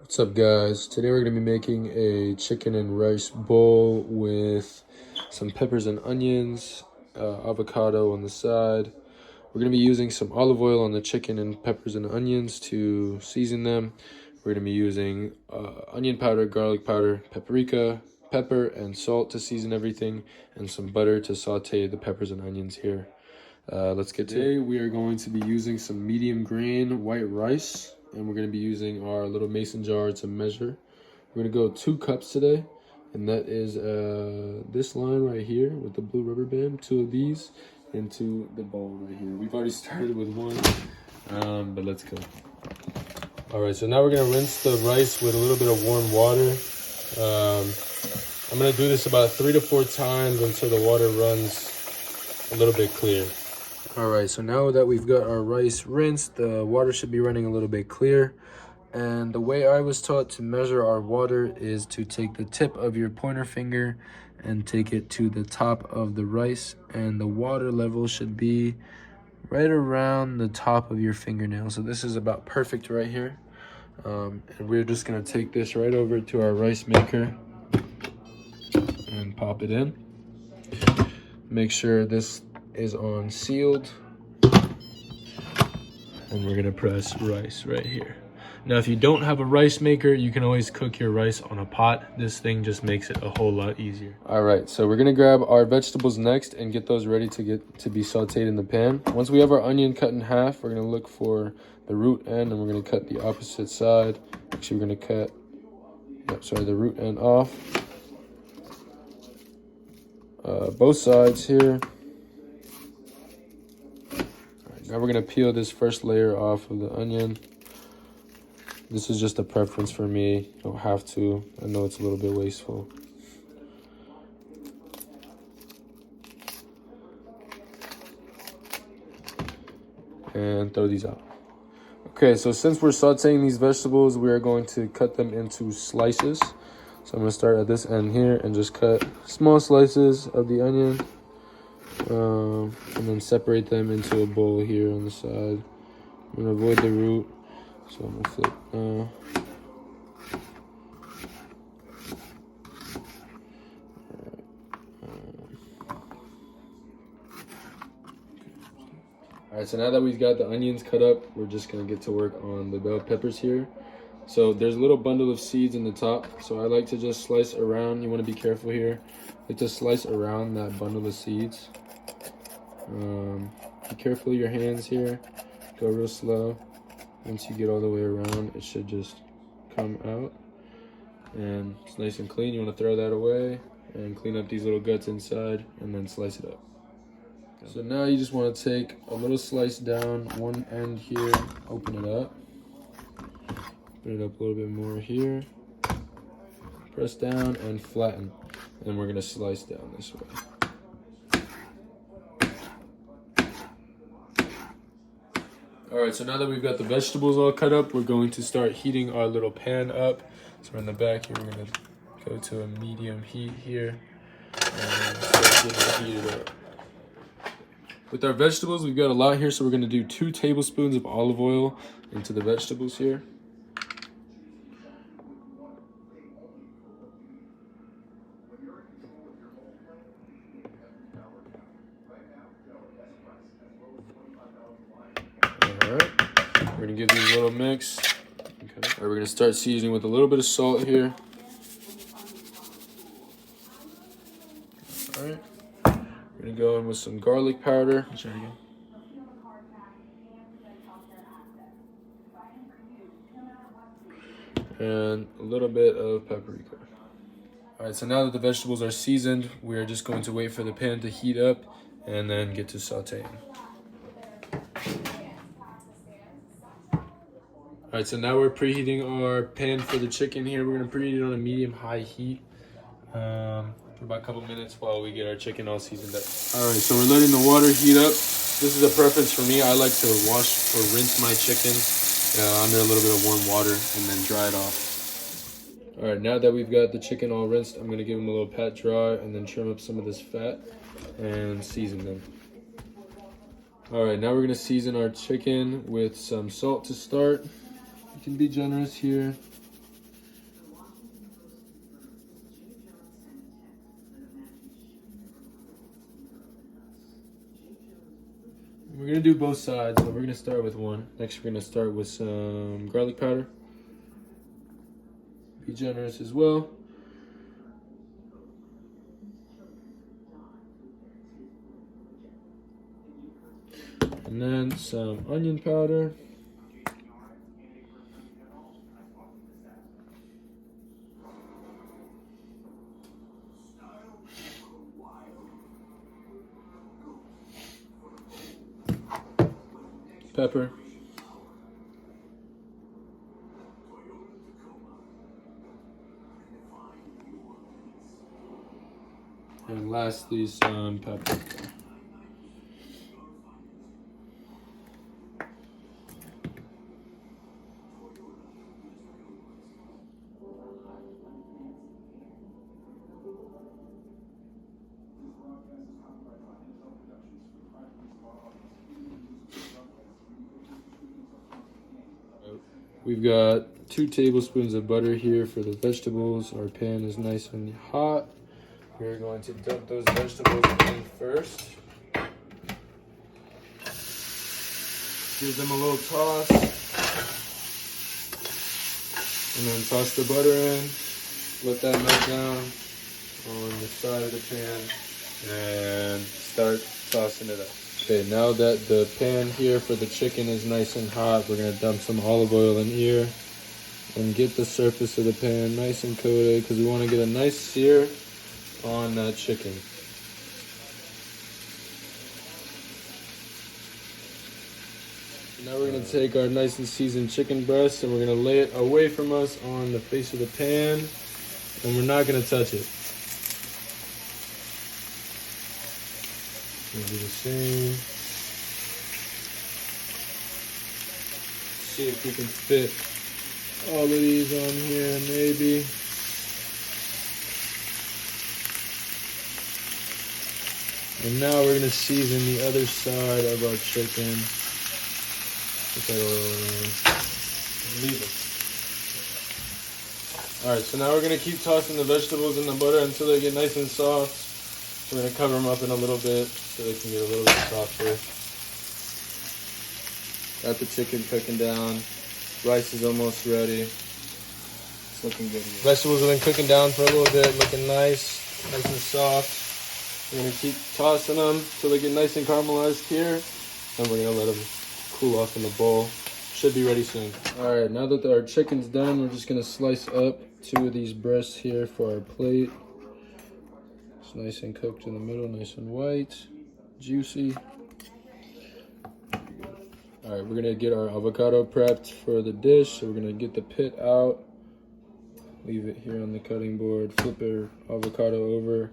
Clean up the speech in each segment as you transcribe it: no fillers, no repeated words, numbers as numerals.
What's up, guys? Today we're going to be making a chicken and rice bowl with some peppers and onions, avocado on the side. We're going to be using some olive oil on the chicken and peppers and onions to season them. We're going to be using onion powder, garlic powder, paprika, pepper, and salt to season everything, and some butter to saute the peppers and onions here. Let's get to it. Today we are going to be using some medium grain white rice, and we're going to be using our little mason jar to measure. We're going to go 2 cups today, and that is this line right here with the blue rubber band, 2 of these into the bowl right here. We've already started with 1, but let's go. All right, so now we're going to rinse the rice with a little bit of warm water. I'm going to do this about 3 to 4 times until the water runs a little bit clear. All right, so now that we've got our rice rinsed, the water should be running a little bit clear. And the way I was taught to measure our water is to take the tip of your pointer finger and take it to the top of the rice. And the water level should be right around the top of your fingernail. So this is about perfect right here. And we're just gonna take this right over to our rice maker and pop it in. Make sure this is on sealed, and we're gonna press rice right here. Now, if you don't have a rice maker, you can always cook your rice on a pot. This thing just makes it a whole lot easier. All right, so we're gonna grab our vegetables next and get those ready to be sauteed in the pan. Once we have our onion cut in half, we're gonna look for the root end, and we're gonna cut the opposite side. Actually, we're gonna cut the root end off. Both sides here. Now we're gonna peel this first layer off of the onion. This is just a preference for me. You don't have to. I know it's a little bit wasteful. And throw these out. Okay, so since we're sauteing these vegetables, we are going to cut them into slices. So I'm gonna start at this end here and just cut small slices of the onion. And then separate them into a bowl here on the side. I'm gonna avoid the root, so I'm gonna flip now. Alright, so now that we've got the onions cut up, we're just gonna get to work on the bell peppers here. So there's a little bundle of seeds in the top, so I like to just slice around. You wanna be careful here. I like to slice around that bundle of seeds. Be careful of your hands here. Go real slow. Once you get all the way around, it should just come out. And it's nice and clean. You want to throw that away and clean up these little guts inside and then slice it up. So now you just want to take a little slice down one end here, open it up. Open it up a little bit more here. Press down and flatten. And we're going to slice down this way. All right, so now that we've got the vegetables all cut up, we're going to start heating our little pan up. So in the back here, we're gonna go to a medium heat here and start getting it heated up. With our vegetables, we've got a lot here, so we're gonna do 2 tablespoons of olive oil into the vegetables here. Alright, we're gonna give these a little mix. Okay. Alright, we're gonna start seasoning with a little bit of salt here. Alright, we're gonna go in with some garlic powder. Let's try it again. And a little bit of paprika. Alright, so now that the vegetables are seasoned, we are just going to wait for the pan to heat up and then get to sauteing. Alright, so now we're preheating our pan for the chicken here. We're going to preheat it on a medium-high heat for about a couple minutes while we get our chicken all seasoned up. Alright, so we're letting the water heat up. This is a preference for me. I like to wash or rinse my chicken under a little bit of warm water and then dry it off. Alright, now that we've got the chicken all rinsed, I'm going to give them a little pat dry and then trim up some of this fat and season them. Alright, now we're going to season our chicken with some salt to start. You can be generous here. We're gonna do both sides, but we're gonna start with one. Next, we're gonna start with some garlic powder. Be generous as well. And then some onion powder. Pepper. And lastly, some pepper. We've got 2 tablespoons of butter here for the vegetables. Our pan is nice and hot. We're going to dump those vegetables in first. Give them a little toss. And then toss the butter in. Let that melt down on the side of the pan. And start tossing it up. Okay, now that the pan here for the chicken is nice and hot, we're gonna dump some olive oil in here and get the surface of the pan nice and coated because we want to get a nice sear on that chicken. Now we're gonna take our nice and seasoned chicken breast and we're gonna lay it away from us on the face of the pan, and we're not gonna touch it. We'll do the same. See if we can fit all of these on here, maybe. And now we're gonna season the other side of our chicken. Put that oil in. Leave it. Alright, so now we're gonna keep tossing the vegetables in the butter until they get nice and soft. We're gonna cover them up in a little bit so they can get a little bit softer. Got the chicken cooking down. Rice is almost ready. It's looking good here. Vegetables have been cooking down for a little bit, looking nice and soft. We're gonna keep tossing them till they get nice and caramelized here. And we're gonna let them cool off in the bowl. Should be ready soon. All right, now that our chicken's done, we're just gonna slice up 2 of these breasts here for our plate. It's nice and cooked in the middle, nice and white, juicy. All right, we're gonna get our avocado prepped for the dish. So we're gonna get the pit out, leave it here on the cutting board, flip our avocado over,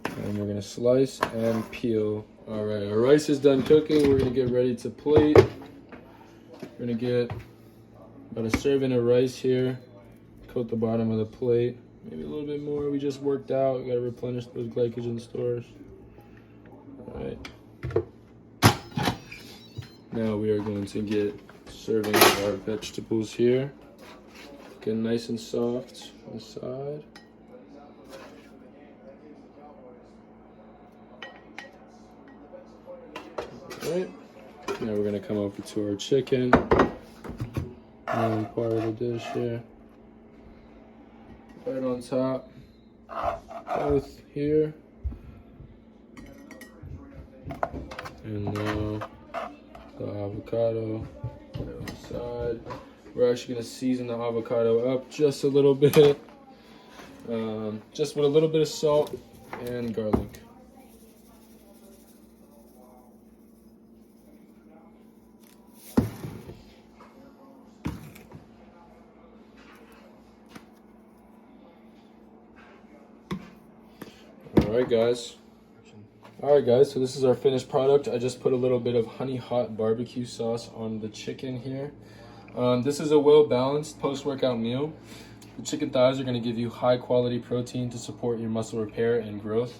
and we're gonna slice and peel. All right, our rice is done cooking. We're gonna get ready to plate. We're gonna get about a serving of rice here, coat the bottom of the plate. Maybe a little bit more. We just worked out. We gotta replenish those glycogen stores. All right. Now we are going to get serving of our vegetables here. Get nice and soft on the side. All right. Now we're gonna come over to our chicken. Main part of the dish here. Right on top. Both here. And now the avocado right on the side. We're actually gonna season the avocado up just a little bit. Just with a little bit of salt and garlic. Alright guys, so this is our finished product. I just put a little bit of honey hot barbecue sauce on the chicken here. This is a well-balanced post-workout meal. The chicken thighs are going to give you high quality protein to support your muscle repair and growth.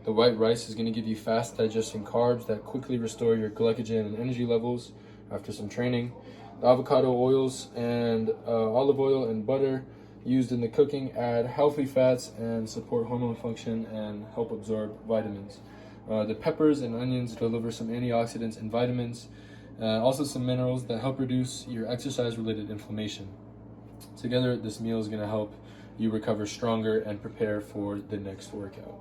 The white rice is going to give you fast digesting carbs that quickly restore your glycogen and energy levels after some training. The avocado oils and olive oil and butter used in the cooking add healthy fats and support hormone function and help absorb vitamins. The peppers and onions deliver some antioxidants and vitamins, also some minerals that help reduce your exercise-related inflammation. Together, this meal is going to help you recover stronger and prepare for the next workout.